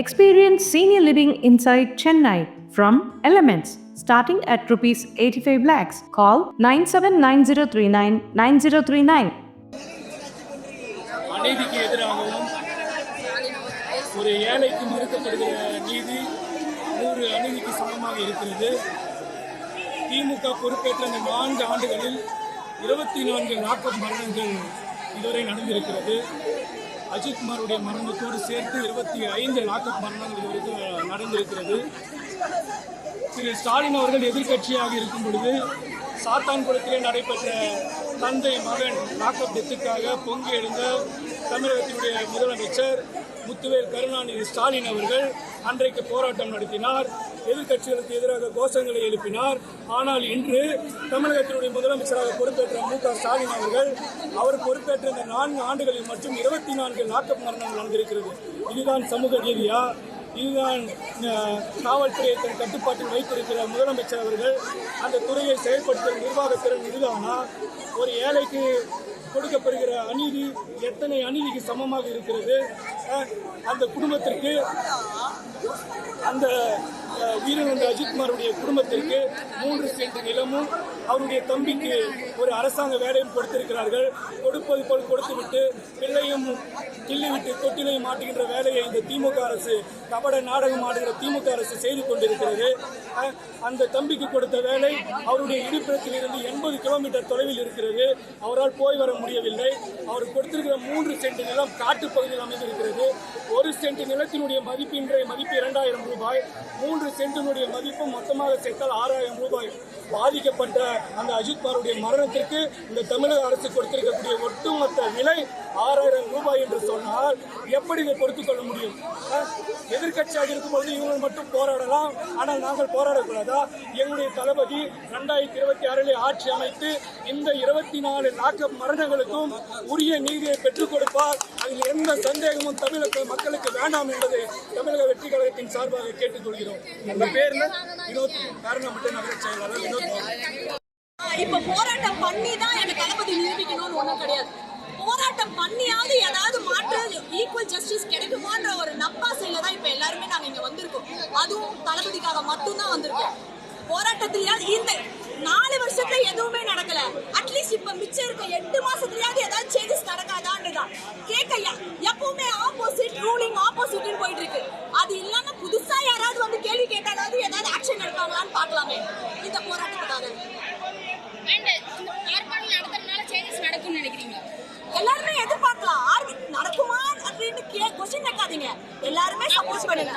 Experience senior living inside Chennai from Elements starting at rupees 85 lakhs. Call 9790399039. அநீதிக்கு எதிராகவும் ஒரு ஏழைக்கு மறுக்கப்படுகிற நீதி 100 அநீதிக்கு சமமாக இருக்கிறது. திமுக பொறுப்பேற்ற இந்த 4 ஆண்டுகளில் 24 லாக்அப் மரணங்கள் இதுவரை நடந்திருக்கிறது. அஜித்குமாருடைய மரணத்தோடு சேர்த்து 25 லாக்அப் மரணங்கள் இதுவரைக்கும் நடந்திருக்கிறது. திரு ஸ்டாலின் அவர்கள் எதிர்க்கட்சியாக இருக்கும் பொழுது சாத்தான்குளத்திலே நடைபெற்ற தந்தை மகன் லாக்அப் டெத்துக்காக பொங்கி எழுந்த தமிழகத்தினுடைய முதலமைச்சர் முத்துவேல் கருணாநிதி ஸ்டாலின் அவர்கள் அன்றைக்கு போராட்டம் நடத்தினார். எதிர்க்கட்சிகளுக்கு எதிராக கோஷங்களை எழுப்பினார். ஆனால் இன்று தமிழகத்தினுடைய முதலமைச்சராக பொறுப்பேற்ற மு.க. ஸ்டாலின் அவர்கள் அவர் பொறுப்பேற்ற இந்த 4 ஆண்டுகளில் மட்டும் 24 லாக்அப் மரணங்கள் நடந்திருக்கிறது. இதுதான் சமூக நீதியா? இதுதான் காவல்துறையை தன் கட்டுப்பாட்டில் வைத்திருக்கிற முதலமைச்சர் அவர்கள் அந்த துறையை செயல்படுத்துகிற நிர்வாகத்திறன் இதுதானா? ஒரு ஏழைக்கு கொடுக்கப்படுகிற அநீதி எத்தனை அநீதிக்கு சமமாக இருக்கிறது? அந்த குடும்பத்திற்கு, அந்த வீரநந்த அஜித்குமாருடைய குடும்பத்திற்கு 3 சென்ட் நிலமும் அவருடைய தம்பிக்கு ஒரு அரசாங்க வேலையும் கொடுத்திருக்கிறார்கள். கொடுப்பது போல் கொடுத்துவிட்டு பிள்ளையும் கிள்ளிவிட்டு தொட்டிலையும் மாட்டுகின்ற வேலையை இந்த திமுக அரசு, கபட நாடகம் ஆடுகிற திமுக அரசு செய்து கொண்டிருக்கிறது. அந்த தம்பிக்கு கொடுத்த வேலை அவருடைய இருப்பிடத்தில் இருந்து 80 கிலோமீட்டர் தொலைவில் இருக்கிறது. அவரால் போய் வர முடியவில்லை. அவர் கொடுத்திருக்கிற 3 சென்ட் நிலம் காட்டு பகுதியில் அமைந்திருக்கிறது. 1 சென்ட் நிலத்தினுடைய மதிப்பு இன்றைய மதிப்பு 2000 ரூபாய். 3 சென்டினுடைய மதிப்பு மொத்தமாக சேர்த்தால் 6000 ரூபாய். பாதிக்கப்பட்ட அந்த அஜித்குமாருடைய மரணத்திற்கு இந்த தமிழக அரசு கொடுத்திருக்கக்கூடிய ஒட்டுமொத்த விலை 6000 ரூபாய் என்று சொன்னால் எப்படி இதை பொறுத்துக் கொள்ள முடியும்? எதிர்கட்சியாக இருக்கும்போது இவங்க மட்டும் போராடலாம், ஆனால் நாங்கள் போராடக்கூடாதா? எங்களுடைய தளபதி 2026 ஆட்சி அமைத்து இந்த 24 லாக்அப் மரணங்களுக்கும் உரிய நீதியை பெற்றுக் கொடுப்பார். அதில் எந்த சந்தேகமும் தமிழக மக்களுக்கு வேண்டாம் என்பதை தமிழக வெற்றி கழகத்தின் சார்பாக கேட்டுக்கொள்கிறோம். அந்த பேர்ல வினோத் காரணப்பட்ட நகர செயலாளர் வினோத். இப்ப போராட்டம் பண்ணி தான் எனக்கு தளபதி நிரூபிக்கணும்னு ஒண்ணும் கிடையாது. போராட்டம் பண்ணியாவது ஏதாவது மாற்று ஈக்குவல் ஜஸ்டிஸ் கிடைக்குமான்ற ஒரு நப்பாசையில தான் இப்ப எல்லாருமே நாங்க இங்க வந்திருக்கோம். அதுவும் தளபதிக்காக மட்டும்தான் வந்திருக்கோம். போராட்டத்தில் இந்த 4 வருஷத்துல எதுவுமே நடக்கல. அட்லீஸ்ட் இப்ப மிச்சம் இருக்க 8 மாசத்துலயாவது ஏதாவது சேஞ்சஸ் நடக்காதான்னுதான் கேட்கையா. எப்பவுமே ஆப்போசிட் ரூலிங் ஆப்போசிட்னு போயிட்டு இருக்கு. அது இல்லாம புதுசா யாராவது வந்து கேள்வி கேட்டாலாவது ஏதாவது ஆக்ஷன் எடுப்பாங்களான்னு பாக்கலாமே இந்த போராட்டத்துக்காக. நடக்கும்னு நினைக்கிறீங்க? எல்லாருமே எதிர்பார்க்கலாம். நடக்குமா அப்படின்னு கொஸ்டின் வைக்காதீங்க. எல்லாருமே சப்போர்ட் பண்ணுங்க.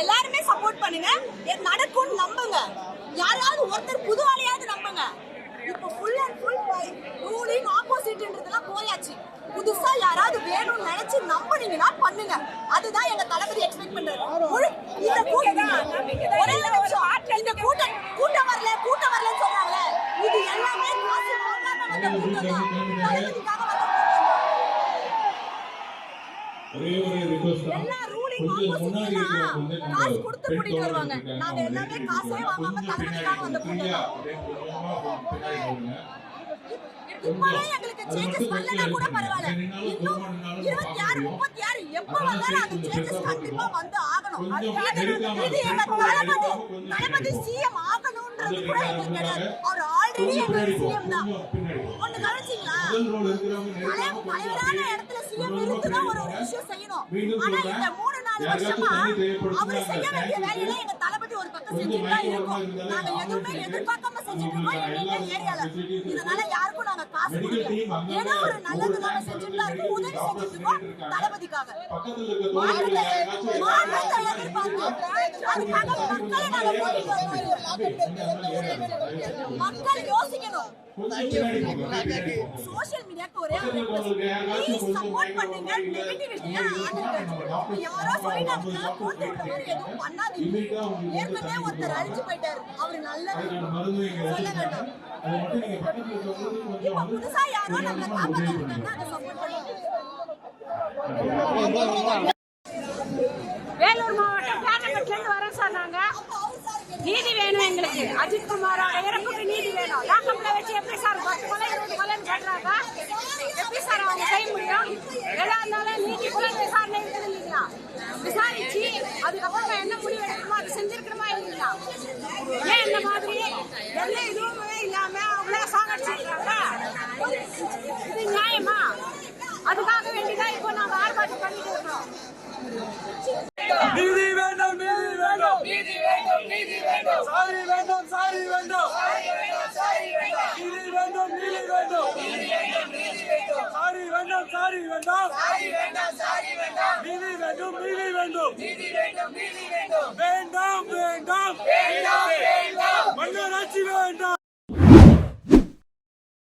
எல்லாருமே சப்போர்ட் பண்ணுங்க. நடக்கும்னு நம்புங்க. யாராவது ஒருத்தர் புது ஆளையாவது நம்புங்க. இப்போ ஃபுல் அண்ட் ஃபுல் ரூலிங் ஆப்போசிட்ன்றதெல்லாம் போயாச்சு. புதுசா யாராவது வேணும்னு நினைச்சு நம்புனீங்கன்னா பண்ணுங்க. அதுதான் எங்க தளபதி எக்ஸ்பெக்ட் பண்றாரு. இந்த கூட்டம் வரலன்னு சொல்றாங்க. இது எல்லாமே காசு வாங்காம வந்த கூட்டம் தான். தளபதிக்காக வந்த எல்லா ரூலிங் ஆப்போசிட்னா காசு கொடுத்து கூட்டிட்டு வருவாங்க. நாங்க எல்லாமே காசே வாங்காம தளபதிக்காக வந்த கூட்டம் தான். இப்பவே எங்களுக்கு சேஞ்சஸ் பண்ணலனா கூட பரவாயில்ல. இன்னும் 26 36 எப்ப வந்தாலும் அது சேஞ்சஸ் கண்டிப்பா வந்து ஆகணும். இது எங்க தளபதி சிஎம் ஆகணும்ன்றது கூட எங்களுக்கு கிடையாது. அவர் ஆல்ரெடி எங்க சிஎம் தான். ஒண்ணு கவனிச்சீங்களா? தலைவரான இடத்துல சிஎம் இருந்துதான் ஒரு விஷயம் செய்யணும். ஆனா இந்த 3-4 வருஷமா அவர் செய்ய வேண்டிய வேலையில எங்க தளபதி ஒரு பக்கம் செஞ்சுட்டு தான் இருக்கோம். நாங்க எதுவுமே எதிர்பார்க்காம செஞ்சுட்டு இருக்கோம் எங்க ஏரியால. இதனால யாருக்கும் நாங்க காசு கொடுக்கல. ஏன்னா ஒரு நல்லது நாங்க செஞ்சுட்டு தான் இருக்கோம். உதவி செஞ்சுட்டு இருக்கோம் தளபதிக்காக. மாற்றத்தை எதிர்பார்க்கிறோம். அதுக்காக மக்களை நாங்க போட்டிட்டு வரணும். மக்கள் யோசிக்கணும். சோஷியல் மீடியாக்கு ஒரே ப்ளீஸ் சப்போர்ட் பண்ணுங்க. நெகட்டிவிட்டியா யாரோ சொல்லிட்டாங்கன்னா போட்டு விட்ட மாதிரி எதுவும் பண்ணாதீங்க. ஏற்கனவே ஒருத்தர் அழிஞ்சு போயிட்டாரு. அவரு நல்லது சொல்ல வேண்டாம். இப்ப புதுசா யாரோ நம்ம காப்பாற்றிருக்காங்கன்னா அதை சப்போர்ட் பண்ணுங்க. வேலூர் மாவட்டம் பேனகட்ல இருந்து வரேன் சார். நாங்க நீதி வேணும் எங்களுக்கு. அஜித் குமாரோட இறப்புக்கு நீதி வேணும். லாக்கப்ல வச்சு எப்படி சார் 10 கொலை 20 கொலைன்னு சொல்றாங்க? எப்படி சார் அவங்க செய்ய முடியும்? எதா இருந்தாலும் நீதி புலன் விசாரணை இருக்குது இல்லைங்களா? விசாரிச்சு அதுக்கப்புறமா என்ன முடிவு எடுக்கணுமோ அது செஞ்சிருக்கணுமா இல்லைங்களா? ஏன் இந்த மாதிரி எந்த இதுவுமே இல்லாம அவ்வளோ சாகடிச்சிருக்காங்க? இது நியாயமா? அதுக்காக வேண்டிதான் இப்போ நாங்க ஆர்ப்பாட்டம் பண்ணிட்டு இருக்கிறோம். நீதி வேண்டும், நீதி வேண்டும், நீதி வேண்டும், நீதி வேண்டும். சாரி வேண்டும், சாரி வேண்டும், நீதி வேண்டும், நீதி வேண்டும், நீதி வேண்டும், நீதி வேண்டும். சாரி வேண்டும், சாரி வேண்டும், சாரி வேண்டும், சாரி வேண்டும். நீதி வேண்டும், நீதி வேண்டும், நீதி வேண்டும், நீதி வேண்டும். வேண்டாம், வேண்டாம், வேண்டாம்,